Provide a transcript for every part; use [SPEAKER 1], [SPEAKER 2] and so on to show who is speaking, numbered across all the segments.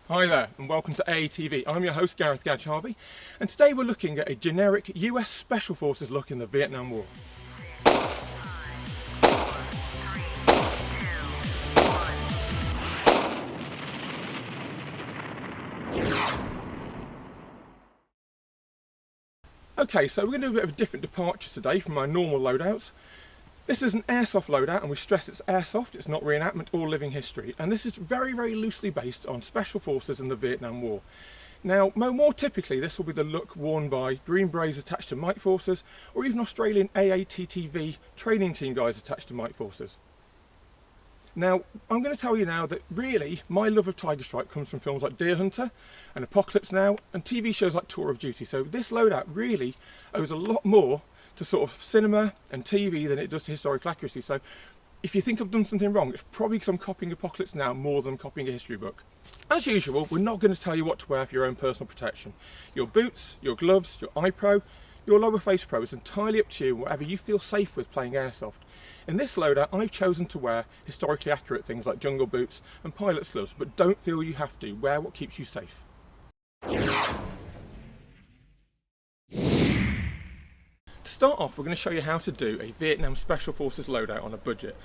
[SPEAKER 1] Hi there and welcome to AATV. I'm your host Gareth Gadge Harvey, and today we're looking at a generic US Special Forces look in the Vietnam War. Okay, so we're going to do a bit of a different departure today from our normal loadouts. This is an airsoft loadout, and we stress it's airsoft, it's not reenactment or living history, and this is very loosely based on Special Forces in the Vietnam War. Now, more typically this will be the look worn by Green Berets attached to Mike Forces, or even Australian AATTV training team guys attached to Mike Forces. Now, I'm going to tell you now that really my love of Tiger Stripe comes from films like Deer Hunter and Apocalypse Now and TV shows like Tour of Duty, so this loadout really owes a lot more to sort of cinema and TV than it does to historical accuracy. So if you think I've done something wrong, it's probably because I'm copying Apocalypse Now more than copying a history book. As usual, we're not going to tell you what to wear for your own personal protection. Your boots, your gloves, your eye pro, your lower face pro is entirely up to you, whatever you feel safe with playing airsoft. In this loadout, I've chosen to wear historically accurate things like jungle boots and pilot's gloves, but don't feel you have to. Wear what keeps you safe. To start off, we're going to show you how to do a Vietnam Special Forces loadout on a budget.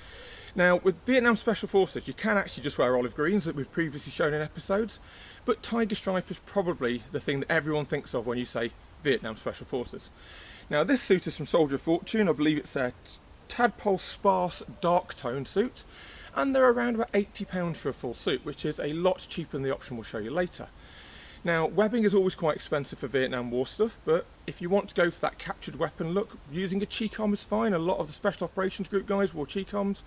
[SPEAKER 1] Now, with Vietnam Special Forces, you can actually just wear olive greens that we've previously shown in episodes, but Tiger Stripe is probably the thing that everyone thinks of when you say Vietnam Special Forces. Now, this suit is from Soldier of Fortune. I believe it's their tadpole sparse dark tone suit, and they're around about £80 for a full suit, which is a lot cheaper than the option we'll show you later. Now, webbing is always quite expensive for Vietnam War stuff, but if you want to go for that captured weapon look, using a Chi-Com is fine. A lot of the Special Operations Group guys wore Chi-Coms.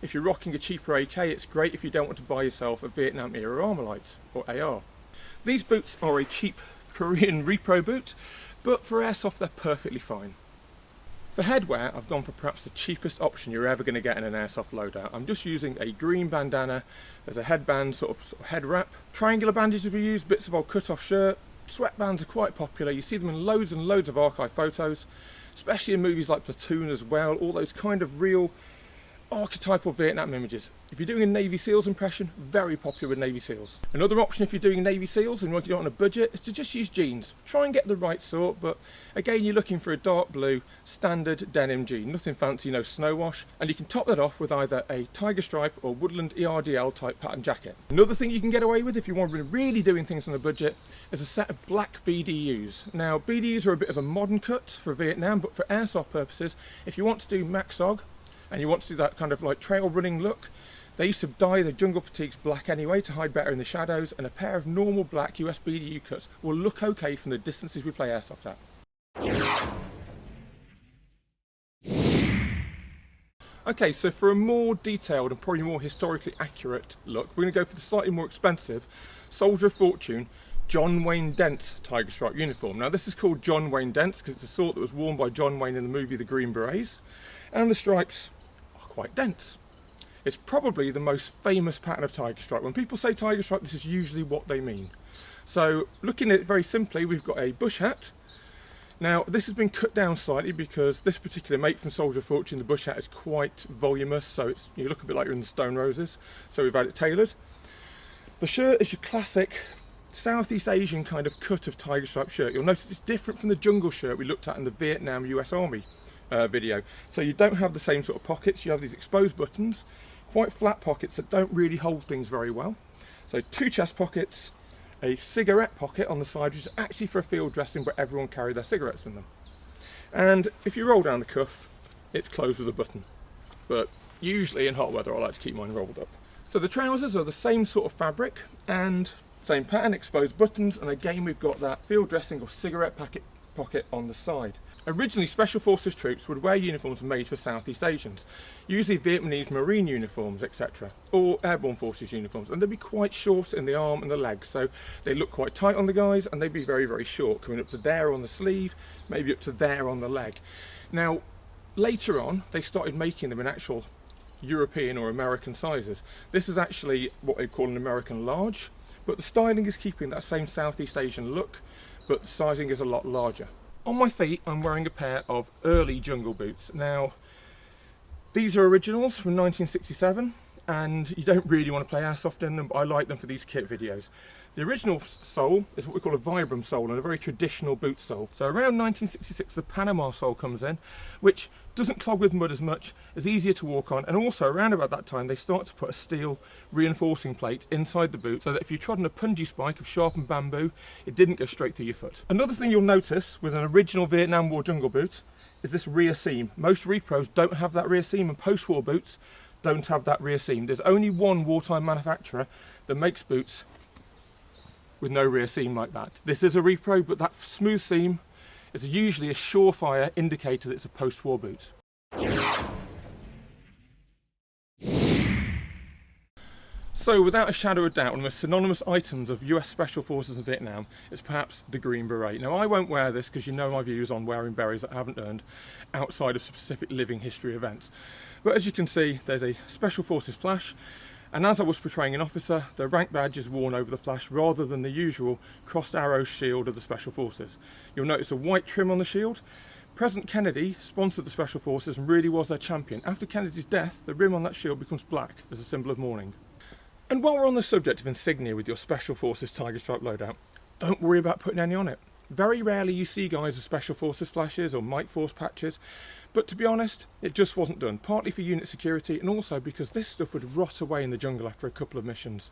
[SPEAKER 1] If you're rocking a cheaper AK, it's great if you don't want to buy yourself a Vietnam era Armalite, or AR. These boots are a cheap Korean repro boot, but for airsoft they're perfectly fine. For headwear, I've gone for perhaps the cheapest option you're ever going to get in an airsoft loadout. I'm just using a green bandana as a headband, sort of head wrap. Triangular bandages we use, bits of old cut-off shirt. Sweatbands are quite popular. You see them in loads and loads of archive photos, especially in movies like Platoon as well, all those kind of real archetypal Vietnam images. If you're doing a Navy SEALs impression, very popular with Navy SEALs. Another option if you're doing Navy SEALs and you're on a budget is to just use jeans. Try and get the right sort, but again you're looking for a dark blue standard denim jean, nothing fancy, no snow wash, and you can top that off with either a Tiger Stripe or Woodland ERDL type pattern jacket. Another thing you can get away with if you want to be really doing things on a budget is a set of black BDUs. Now, BDUs are a bit of a modern cut for Vietnam, but for airsoft purposes, if you want to do MAXOG and you want to do that kind of like trail running look, they used to dye the jungle fatigues black anyway to hide better in the shadows, and a pair of normal black US BDU cuts will look okay from the distances we play airsoft at. Okay, so for a more detailed and probably more historically accurate look, we're going to go for the slightly more expensive Soldier of Fortune John Wayne Dent Tiger Stripe uniform. Now, this is called John Wayne Dent's because it's a sort that was worn by John Wayne in the movie The Green Berets, and the stripes are quite dense. It's probably the most famous pattern of Tiger Stripe. When people say Tiger Stripe, this is usually what they mean. So, looking at it very simply, we've got a bush hat. Now, this has been cut down slightly because this particular make from Soldier of Fortune, the bush hat, is quite voluminous, so you look a bit like you're in the Stone Roses, so we've had it tailored. The shirt is your classic Southeast Asian kind of cut of Tiger Stripe shirt. You'll notice it's different from the jungle shirt we looked at in the Vietnam US Army video. So you don't have the same sort of pockets, you have these exposed buttons, quite flat pockets that don't really hold things very well. So 2 chest pockets, a cigarette pocket on the side, which is actually for a field dressing, but everyone carry their cigarettes in them. And if you roll down the cuff, it's closed with a button. But usually in hot weather I like to keep mine rolled up. So the trousers are the same sort of fabric and same pattern, exposed buttons, and again we've got that field dressing or cigarette pocket on the side. Originally, Special Forces troops would wear uniforms made for Southeast Asians, usually Vietnamese Marine uniforms, etc., or Airborne Forces uniforms, and they'd be quite short in the arm and the legs, so they look quite tight on the guys, and they'd be very short, coming up to there on the sleeve, maybe up to there on the leg. Now, later on, they started making them in actual European or American sizes. This is actually what they call an American large, but the styling is keeping that same Southeast Asian look, but the sizing is a lot larger. On my feet, I'm wearing a pair of early jungle boots. Now, these are originals from 1967, and you don't really want to play airsoft in them, but I like them for these kit videos. The original sole is what we call a Vibram sole and a very traditional boot sole. So around 1966 the Panama sole comes in, which doesn't clog with mud as much, is easier to walk on, and also around about that time they start to put a steel reinforcing plate inside the boot so that if you trod on a punji spike of sharpened bamboo, it didn't go straight through your foot. Another thing you'll notice with an original Vietnam War jungle boot is this rear seam. Most repros don't have that rear seam, and post-war boots don't have that rear seam. There's only one wartime manufacturer that makes boots with no rear seam like that. This is a repro, but that smooth seam is usually a surefire indicator that it's a post-war boot. So without a shadow of doubt, one of the most synonymous items of US Special Forces in Vietnam is perhaps the Green Beret. Now I won't wear this because you know my views on wearing berets that I haven't earned outside of specific living history events. But as you can see, there's a Special Forces flash, and as I was portraying an officer, the rank badge is worn over the flash rather than the usual crossed arrow shield of the Special Forces. You'll notice a white trim on the shield. President Kennedy sponsored the Special Forces and really was their champion. After Kennedy's death, the rim on that shield becomes black as a symbol of mourning. And while we're on the subject of insignia with your Special Forces Tiger Stripe loadout, don't worry about putting any on it. Very rarely you see guys with Special Forces flashes or Mike Force patches, but to be honest, it just wasn't done, partly for unit security and also because this stuff would rot away in the jungle after a couple of missions.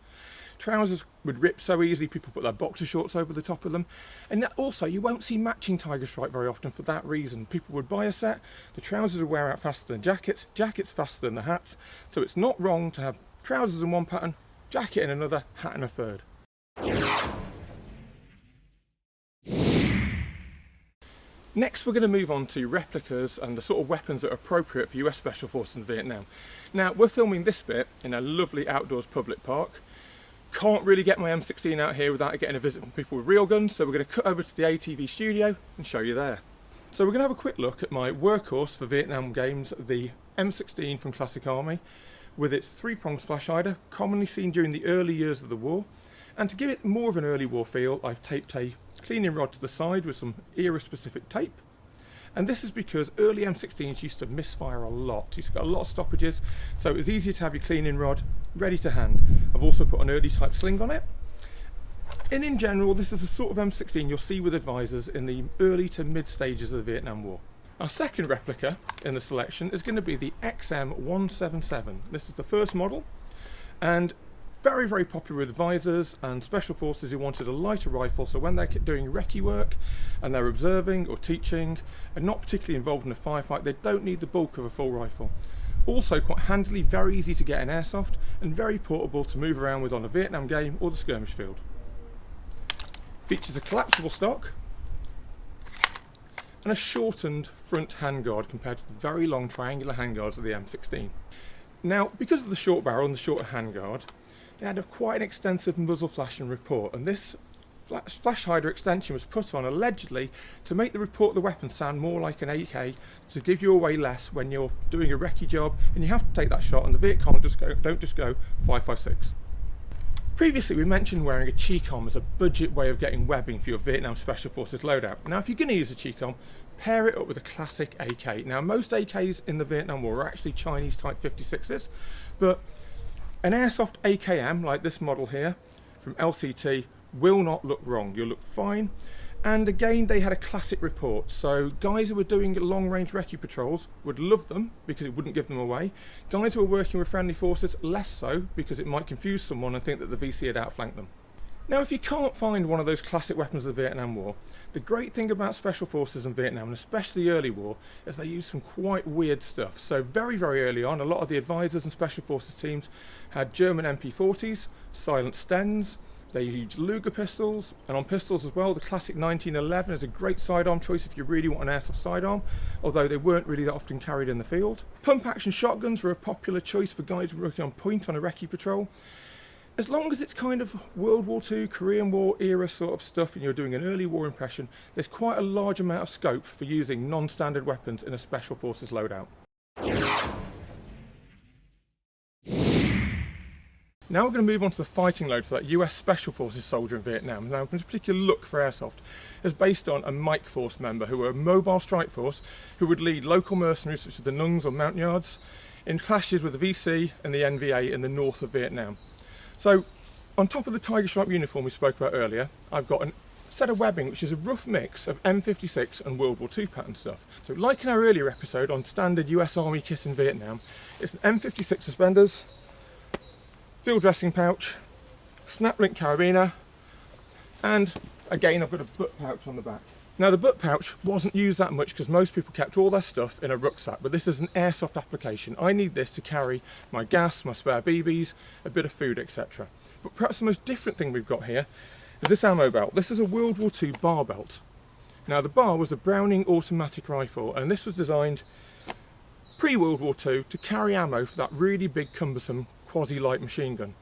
[SPEAKER 1] Trousers would rip so easily, people put their boxer shorts over the top of them, and also you won't see matching Tiger Stripe very often for that reason. People would buy a set, the trousers would wear out faster than jackets, jackets faster than the hats, so it's not wrong to have trousers in one pattern, jacket in another, hat in a third. Next we're going to move on to replicas and the sort of weapons that are appropriate for US Special Forces in Vietnam. Now we're filming this bit in a lovely outdoors public park. Can't really get my M16 out here without getting a visit from people with real guns, so we're going to cut over to the AATV studio and show you there. So we're going to have a quick look at my workhorse for Vietnam games, the M16 from Classic Army, with its three-pronged splash hider, commonly seen during the early years of the war. And to give it more of an early war feel, I've taped a cleaning rod to the side with some era-specific tape. And this is because early M16s used to misfire a lot. You used to get a lot of stoppages, so it was easier to have your cleaning rod ready to hand. I've also put an early type sling on it. And in general, this is the sort of M16 you'll see with advisors in the early to mid stages of the Vietnam War. Our second replica in the selection is going to be the XM177. This is the first model, and very, very popular with advisors and special forces who wanted a lighter rifle, so when they're doing recce work and they're observing or teaching and not particularly involved in a firefight, they don't need the bulk of a full rifle. Also quite handily, very easy to get in Airsoft and very portable to move around with on a Vietnam game or the skirmish field. Features a collapsible stock and a shortened front handguard compared to the very long triangular handguards of the M16. Now, because of the short barrel and the shorter handguard, they had quite an extensive muzzle flash and report, and this flash hider extension was put on allegedly to make the report of the weapon sound more like an AK, to give you away less when you're doing a recce job and you have to take that shot and the Viet Cong don't just go 5.56. Previously we mentioned wearing a Chi-Com as a budget way of getting webbing for your Vietnam Special Forces loadout. Now if you're going to use a Chi-Com, pair it up with a classic AK. Now most AKs in the Vietnam War are actually Chinese type 56s, but an Airsoft AKM like this model here from LCT will not look wrong, you'll look fine. And again, they had a classic report, so guys who were doing long range recce patrols would love them because it wouldn't give them away. Guys who were working with friendly forces, less so, because it might confuse someone and think that the VC had outflanked them. Now if you can't find one of those classic weapons of the Vietnam War, the great thing about special forces in Vietnam, and especially early war, is they use some quite weird stuff. So very, very early on, a lot of the advisors and special forces teams had German MP40s, silent Stens, they used Luger pistols, and on pistols as well, the classic 1911 is a great sidearm choice if you really want an airsoft sidearm, although they weren't really that often carried in the field. Pump action shotguns were a popular choice for guys working on point on a recce patrol. As long as it's kind of World War II, Korean War era sort of stuff and you're doing an early war impression, there's quite a large amount of scope for using non-standard weapons in a Special Forces loadout. Now we're going to move on to the fighting load for that US Special Forces soldier in Vietnam. Now this particular look for Airsoft is based on a Mike Force member who were a mobile strike force who would lead local mercenaries such as the Nungs or Montagnards in clashes with the VC and the NVA in the north of Vietnam. So On top of the tiger stripe uniform we spoke about earlier, I've got a set of webbing which is a rough mix of M56 and World War II pattern stuff. So like in our earlier episode on standard US Army kit in Vietnam, it's an M56 suspenders, field dressing pouch, snap link carabiner, and again I've got a butt pouch on the back. Now the butt pouch wasn't used that much because most people kept all their stuff in a rucksack, but this is an airsoft application. I need this to carry my gas, my spare BBs, a bit of food, etc. But perhaps the most different thing we've got here is this ammo belt. This is a World War II bar belt. Now the bar was the Browning automatic rifle, and this was designed pre-World War II to carry ammo for that really big cumbersome quasi-light machine gun.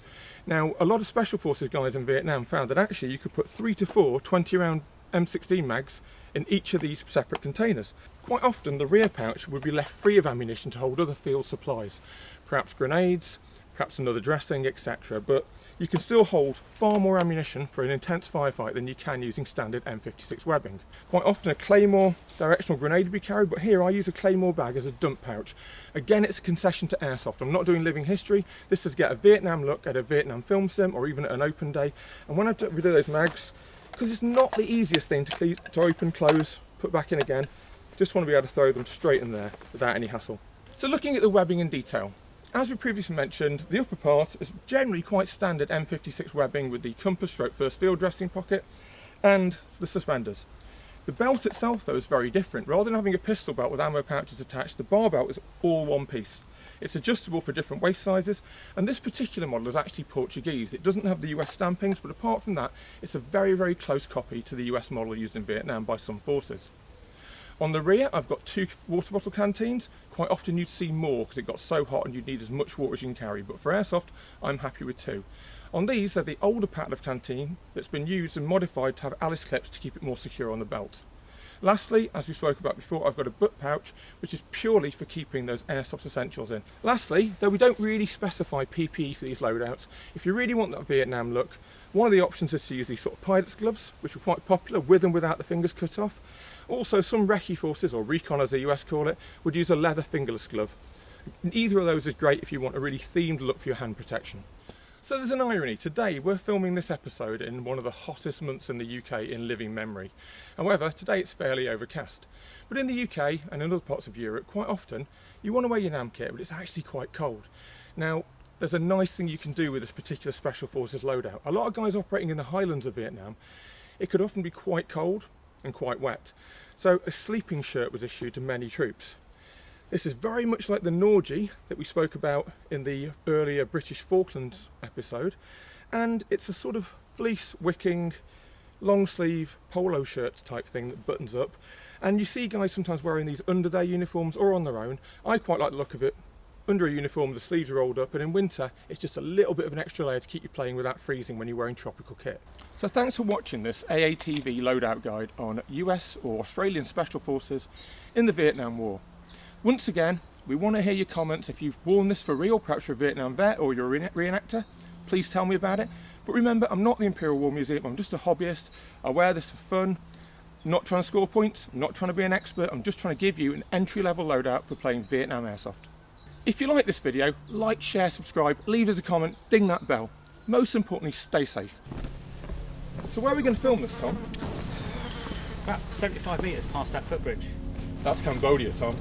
[SPEAKER 1] Now a lot of Special Forces guys in Vietnam found that actually you could put 3 to 4 20-round M16 mags in each of these separate containers. Quite often the rear pouch would be left free of ammunition to hold other field supplies, perhaps grenades, perhaps another dressing, etc. But you can still hold far more ammunition for an intense firefight than you can using standard M56 webbing. Quite often a Claymore directional grenade would be carried, but here I use a Claymore bag as a dump pouch. Again, it's a concession to Airsoft. I'm not doing living history. This is to get a Vietnam look at a Vietnam film sim or even at an open day. And when I do those mags, because it's not the easiest thing to open, close, put back in again, just want to be able to throw them straight in there without any hassle. So looking at the webbing in detail, as we previously mentioned, the upper part is generally quite standard M56 webbing with the compass stroke first field dressing pocket and the suspenders. The belt itself though is very different. Rather than having a pistol belt with ammo pouches attached, the bar belt is all one piece. It's adjustable for different waist sizes, and this particular model is actually Portuguese. It doesn't have the US stampings, but apart from that, it's a very, very close copy to the US model used in Vietnam by some forces. On the rear, I've got 2 water bottle canteens. Quite often you'd see more because it got so hot and you'd need as much water as you can carry, but for Airsoft, I'm happy with 2. On these, they're the older pattern of canteen that's been used and modified to have Alice clips to keep it more secure on the belt. Lastly, as we spoke about before, I've got a butt pouch, which is purely for keeping those Airsoft essentials in. Lastly, though we don't really specify PPE for these loadouts, if you really want that Vietnam look, one of the options is to use these sort of pilot's gloves, which are quite popular with and without the fingers cut off. Also, some recce forces, or recon as the US call it, would use a leather fingerless glove. Either of those is great if you want a really themed look for your hand protection. So there's an irony. Today we're filming this episode in one of the hottest months in the UK in living memory. However, today it's fairly overcast. But in the UK and in other parts of Europe, quite often you want to wear your NAM kit, but it's actually quite cold. Now, there's a nice thing you can do with this particular Special Forces loadout. A lot of guys operating in the highlands of Vietnam, it could often be quite cold and quite wet. So a sleeping shirt was issued to many troops. This is very much like the Norgie that we spoke about in the earlier British Falklands episode, and it's a sort of fleece wicking long sleeve polo shirt type thing that buttons up, and you see guys sometimes wearing these under their uniforms or on their own. I quite like the look of it under a uniform, the sleeves are rolled up, and in winter it's just a little bit of an extra layer to keep you playing without freezing when you're wearing tropical kit. So thanks for watching this AATV loadout guide on US or Australian Special Forces in the Vietnam War. Once again, we want to hear your comments. If you've worn this for real, perhaps you're a Vietnam vet or you're a reenactor, please tell me about it. But remember, I'm not the Imperial War Museum, I'm just a hobbyist. I wear this for fun, I'm not trying to score points, I'm not trying to be an expert, I'm just trying to give you an entry-level loadout for playing Vietnam Airsoft. If you like this video, like, share, subscribe, leave us a comment, ding that bell. Most importantly, stay safe. So where are we going to film this, Tom?
[SPEAKER 2] About 75 metres past that footbridge.
[SPEAKER 1] That's Cambodia, Tom.